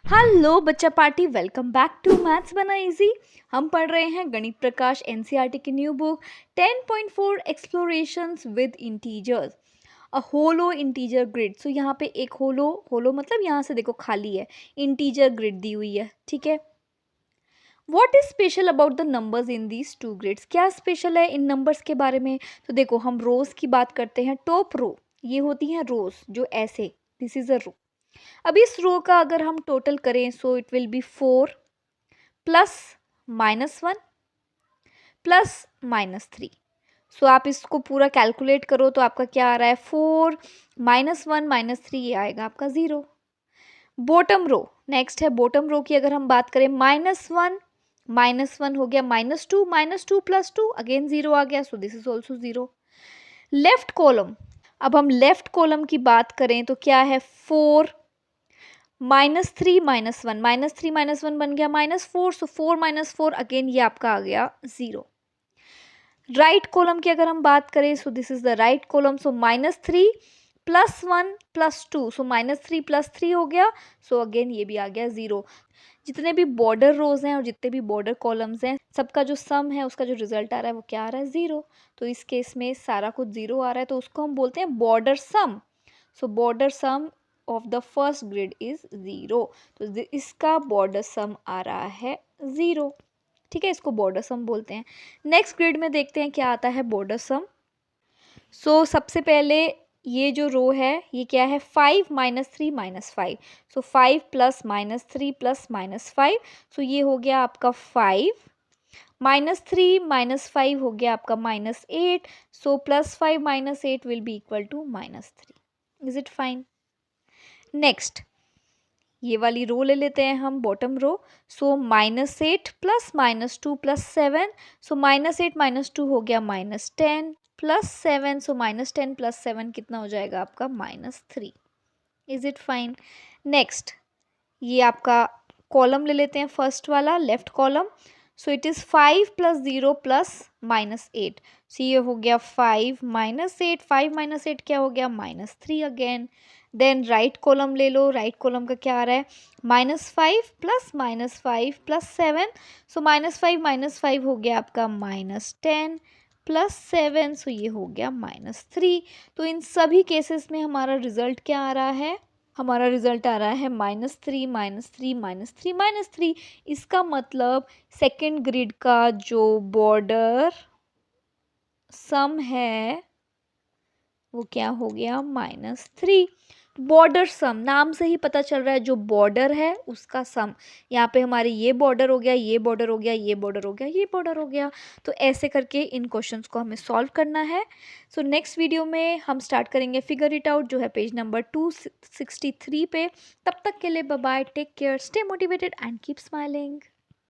Hello बच्चा party, welcome back to maths बना easy. हम पढ़ रहे हैं गणित प्रकाश एनसीईआरटी की new book 10.4 explorations with integers a hollow integer grid. So यहाँ पे एक होलो होलो मतलब यहाँ से देखो खाली है, इंटीजर ग्रिड दी हुई है, ठीक है। What is special about the numbers in these two grids? क्या स्पेशल है इन नंबर्स के बारे में? तो देखो हम रोज की बात करते हैं। टॉप रो ये होती है रोज जो ऐसे, दिस इज अ रो। अब इस रो का अगर हम टोटल करें so it will be 4 plus -1 plus -3। सो आप इसको पूरा कैलकुलेट करो तो आपका क्या आ रहा है, 4 -1 -3, ये आएगा आपका 0। बॉटम रो नेक्स्ट है। बॉटम रो की अगर हम बात करें, -1 हो गया, -2 प्लस 2 अगेन 0 आ गया, सो this is also 0। Left column, अब हम लेफ्ट कॉलम की बात करें तो क्या है, 4 -3 -1, -3 -1 बन गया -4, सो 4 -4 अगेन ये आपका आ गया 0। राइट कॉलम की अगर हम बात करें so this is the right column, so -3 +1 +2, so -3 +3 हो गया, सो अगेन ये भी आ गया 0। जितने भी बॉर्डर रोज हैं और जितने भी बॉर्डर कॉलम्स हैं, सबका जो सम है उसका जो रिजल्ट आ रहा है वो क्या आ रहा है, 0। तो इस केस में सारा कुछ 0 आ रहा है, तो उसको हम बोलते हैं border sum. So border sum of the first grid is 0। तो इसका बॉर्डर सम आ रहा है 0, ठीक है, इसको बॉर्डर सम बोलते हैं। नेक्स्ट ग्रिड में देखते हैं क्या आता है बॉर्डर सम। सो सबसे पहले ये जो रो है ये क्या है, 5 -3 -5, सो 5 प्लस -3 प्लस -5, सो ये हो गया आपका 5, -3 -5 हो गया आपका -8, so +5 -8 will be equal to -3। Is it fine? Next ये वाली रो ले लेते हैं हम, bottom row. So -8 plus -2 plus 7, so -8 -2 हो गया -10 प्लस 7, सो -10 प्लस 7 कितना हो जाएगा आपका, -3। Is it fine? नेक्स्ट ये आपका कॉलम ले लेते हैं, फर्स्ट वाला left column. So it is 5 plus 0 plus -8, सो ये हो गया 5 -8, 5 -8 क्या हो गया, -3 अगेन। देन राइट कॉलम ले लो, राइट कॉलम का क्या आ रहा है, -5 प्लस -5 प्लस 7, सो -5 हो गया आपका -10 प्लस 7, सो ये हो गया -3। तो इन सभी केसेस में हमारा रिजल्ट क्या आ रहा है, हमारा रिजल्ट आ रहा है -3 -3 -3 -3। इसका मतलब सेकेंड ग्रिड का जो बॉर्डर सम है वो क्या हो गया, -3। बॉर्डर सम नाम से ही पता चल रहा है, जो बॉर्डर है उसका सम। यहाँ पे हमारे ये बॉर्डर हो गया, ये बॉर्डर हो गया, ये बॉर्डर हो गया, ये बॉर्डर हो गया। तो ऐसे करके इन क्वेश्चंस को हमें सॉल्व करना है। सो नेक्स्ट वीडियो में हम स्टार्ट करेंगे फिगर इट आउट, जो है पेज नंबर 263 पे। तब तक के लिए bye bye, take care, stay motivated and keep smiling.